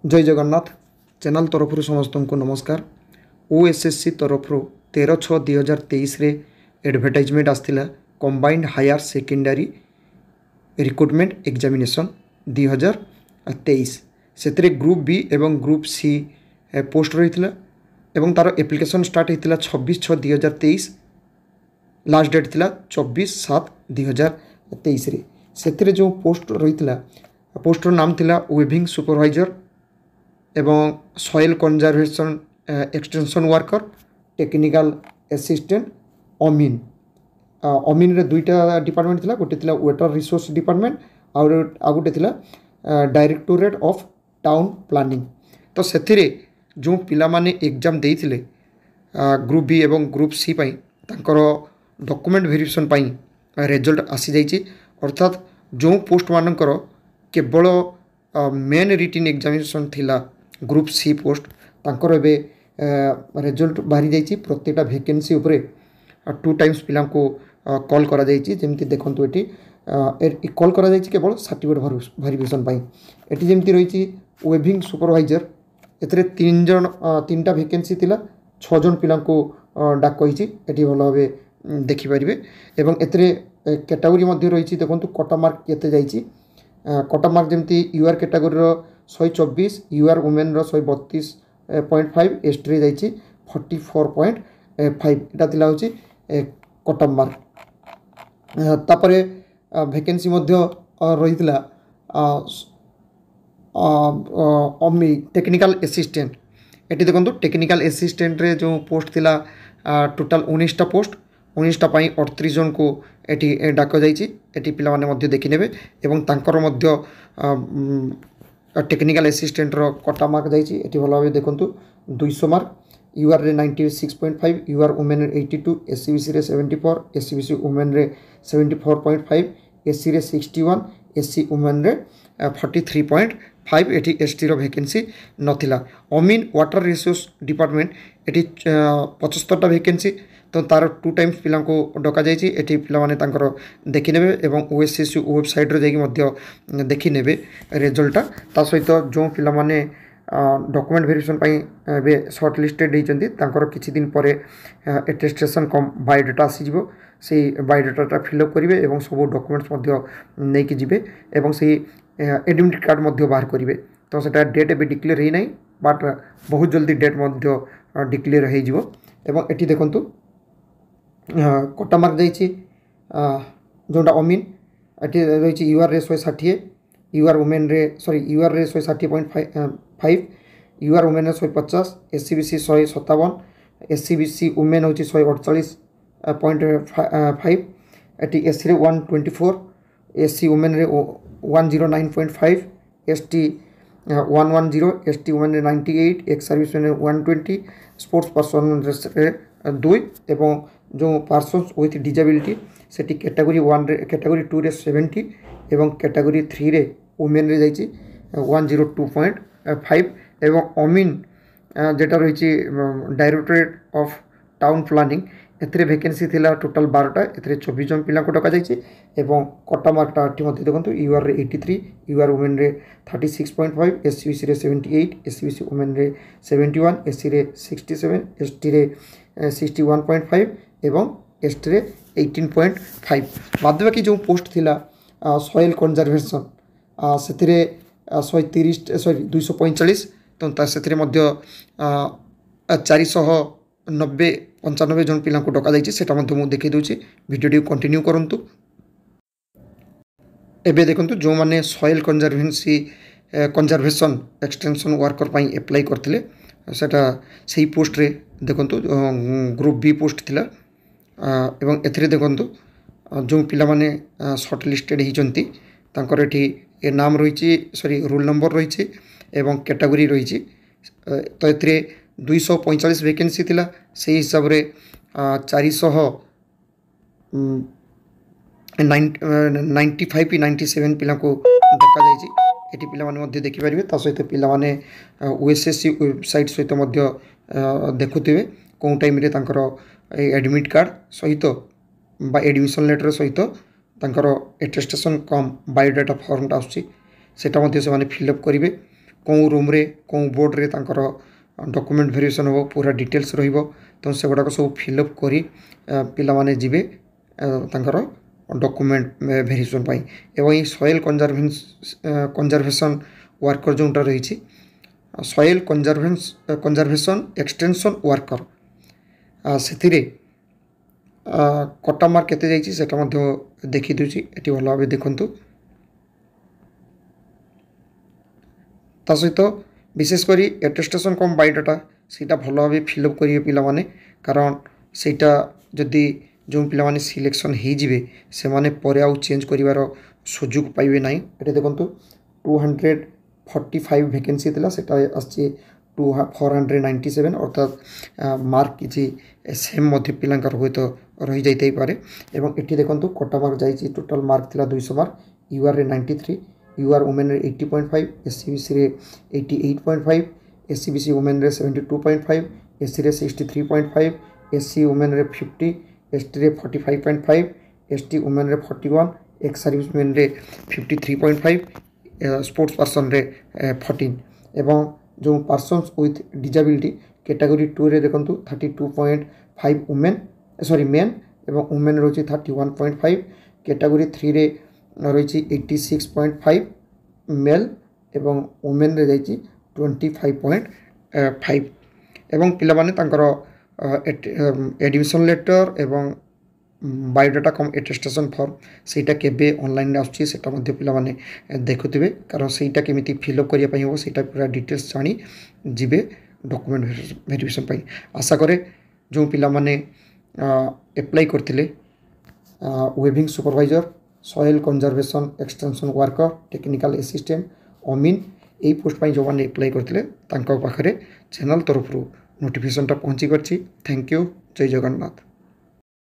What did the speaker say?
जय जगन्नाथ चैनल तरफ समस्त को नमस्कार। ओएसएससी तरफ 13/6/2023 रे एडवर्टाइजमेंट आसला combined higher secondary recruitment examination 2023 से ग्रुप बी एवं ग्रुप सी पोस्ट रही एवं तार एप्लिकेशन स्टार्ट होता 26/6/2023 लास्ट डेट थिला 24/7/2023 से जो पोस्ट रही पोस्टर नाम थिला वेभिंग सुपरवाइजर एवं soil conservation extension worker technical assistant अमीन अमीन रे दुईटा डिपार्टमेंट थिला गोटे थिला वाटर रिसोर्स डिपार्टमेंट और गोटे थिला डायरेक्टोरेट ऑफ टाउन प्लानिंग। तो से जो पिला माने एग्जाम देइथिले ग्रुप बी एवं ग्रुप सी पाई तांकर डॉक्यूमेंट वेरिफिकेशन पाई रिजल्ट आसी जाइछि। अर्थात जो पोस्ट मानकर केवल मेन रिटन एग्जामिनेशन थिला ग्रुप सी पोस्ट तांकर एबे रिजल्ट बाहरी जाइछि। प्रत्येक वैकेंसी उपरे 2 टाइम्स पिला को कॉल करा जाइछि। जेमति देखंतु एटी कॉल करा जाइछि केवल सर्टिफिकेट वेरिफिकेशन पाई। एटी जेमति रहिछि वेभिंग सुपरवाइजर एतरे 3टा वैकेंसी थिला 6 जन पिला को डाक कहिछि। एटी भलो भाबे देखि परिबे एवं एतरे कैटेगरी मध्ये रहिछि। देखंतु कटा मार्क केते जाइछि। कटा मार्क जमती UR category 124 UR women 132.5 ST जाइछि 44.5 एटा थिला होछि कटा मार्क। तापरे वैकेंसी मध्ये रहितला टेक्निकल असिस्टेंट। एटी देखंतु टेक्निकल असिस्टेंट रे जो पोस्ट थिला टोटल 19टा पोस्ट 19टा पाई 38 जन को एटी डाक जाइछि। एटी पिला माने मध्ये देखि नेबे एवं तांकर मध्ये टेक्निकल असिस्टेंट रो कटा मार्क जाइछि। एटी भलो भाबे देखंतु 200 मार्क यूआर रे 96.5 यूआर वुमेन रे 82 एससीबीसी रे 74 एससीबीसी वुमेन रे 74.5 एससी रे 61 एससी वुमेन रे 43.5 एटी एसटी रो वैकेंसी नथिला। अमीन वाटर रिसोर्स डिपार्टमेंट एटी 75टा वैकेंसी तो तार 2 टाइम्स पिला को डका जाइछि। एटी पिला माने तांकर देखि नेबे एवं ओएसएससी वेबसाइट रे जाई मध्य देखि नेबे रिजल्ट ता सहित जो पिला माने डॉक्यूमेंट वेरिफिकेशन पाई बे शॉर्ट लिस्टेड हेचंती तांकर किछि दिन परे अटेस्टेशन कम बायोडाटा आसी जिवो। से बायोडाटा फिलअप करिवे एवं सब डॉक्यूमेंट्स मध्य नै कि जिवे एवं से एडमिट कार्ड मध्य बाहर करिवे। तो सेटा डेट एबे डिक्लेयर हे नै बट बहुत जल्दी डेट मध्य डिक्लेयर हे जिवो। एवं एटी देखंतु कटा मार्क जाइछि जोटा अमीन एटी रहिछि यूआर रे 160 यूआर वुमेन रे यूआर रे 160.5 यूआर वुमेन रे 150 एससीबीसी 157 एससीबीसी वुमेन होछि 148.5 एटी एससी रे 124 एससी वुमेन रे 109.5 एसटी 110 एसटी वुमेन रे 98 एक्स सर्विस में 120 स्पोर्ट्स पर्सन रे 2 एवं जो पर्सन्स विथ डिजेबिलिटी सेटी कैटेगरी 1 रे कैटेगरी 2 रे 70 एवं कैटेगरी 3 रे वुमेन रे जाइछि 102.5 एवं अमीन जेटा रहिछि डायरेक्टोरेट ऑफ टाउन प्लानिंग एथरे वैकेंसी थिला टोटल 12टा एथरे 24 जन पिला को डका जाइछि एवं कटा मार्कटा अठी मध्ये देखंतु यूआर रे 83 यूआर वुमेन रे 36.5 एससीबीसी रे 78 एससीबीसी वुमेन रे 71 एससी रे 67 एसटी रे 61.5 एवं एसटी रे 18.5। बाद बाकी जो पोस्ट थिला सॉइल कंजर्वेशन से 245 तो से मध्य 490-95 जन पिला को डका जाइछि। सेटा मध्य मु देखि दोछि वीडियो कंटिन्यू करंतु। एबे देखंतु जो माने सॉइल कंजर्वेशन एक्सटेंशन वर्कर पाई अप्लाई करथिले सेटा सही पोस्ट रे देखंतु ग्रुप बी पोस्ट थिला एवं एथरे देखंतु जो पिला माने शॉर्ट लिस्टेड हिचंती तांकर एठी ए नाम रही रोल नंबर रही एवं कैटेगरी रही। तो एथरे 245 वैकेंसी थिला से हिसाब रे 495-97 पिला को डका जाइछि। एटी पिला माने मध्य देखि परिबे ता सहित पिला माने ओएसएससी वेबसाइट सहित मध्य देखुथिबे कोन टाइम रे तांकर एडमिट कार्ड सहित बा एडमिशन लेटर सहित तांकर एटेस्टेशन कम बायोडाटा फॉर्मटा आछि सेटा मध्य से माने फिलअप करिवे। कौन रूम रे कौन बोर्ड रे तांकर डॉक्यूमेंट वेरिएशन हो पूरा डिटेल्स रहिबो तो से गुड़ाक सब फिलअप करी पिला माने जिबे तांकर डॉक्यूमेंट वेरिएशन पाई एवं सॉइल कंजर्वेशन वर्कर जोटा रही सॉइल कंजर्वेशन एक्सटेंशन वर्कर से कटा मार्क केते जाइछि सेटा मध्ये देखि दूची एटी भल भाबे देखंतु ता सहित विशेष करी एटेस्टेशन कम बायोडाटा सेटा भल भाबे फिलअप करिवे पिला माने कारण सेटा जदि जो पिला माने सिलेक्शन हे जिवे से माने परे आउ चेंज करिवार सुযোগ पाइबे नाही एटे देखंतु 245 वैकेंसी थिला सेटा आछि 497 अर्थात मार्क किछि सेम मध्य पिलांकर होय तो रही जाइते पारे एवं एठी देखंतु कटा मार्क जाइछि टोटल मार्क थिला 200 मार्क यूआर रे 93 यूआर वुमेन रे 80.5 एससीबीसी रे 88.5 एससीबीसी वुमेन रे 72.5 एससी रे 63.5 एससी वुमेन रे 50 एसटी रे 45.5 एसटी वुमेन रे 41 एक्स सर्विस वुमेन रे 53.5 स्पोर्ट्स पर्सन रे 14 एवं जो पर्सन्स विथ डिजेबिलिटी कैटेगरी 2 रे देखंतु 32.5 वुमेन सॉरी मेन एवं वुमेन रही 31.5 कैटेगरी 3 रे रही 86.5 मेल एवं वुमेन रे जाइछि 25.5 एवं पिला माने तांकर एडमिशन लेटर एवं बायोडाटा कम एटेस्टेशन फॉर्म सेटा केबे ऑनलाइन आछि सेटा मध्ये पिला माने देखुथिबे कारण सेटा केमिति फिलअप करिया पई हो सेटा पूरा डिटेल्स जानी जिबे डॉक्यूमेंट वेरिफिकेशन पई आशा करे जो पिला माने अप्लाई करथिले weaving supervisor soil conservation extension worker technical assistant अमीन एई पोस्ट पई जो माने अप्लाई करथिले तांका पाखरे चैनल तरफ नोटिफिकेशन टा पहुंची करछि थैंक यू जय जगन्नाथ।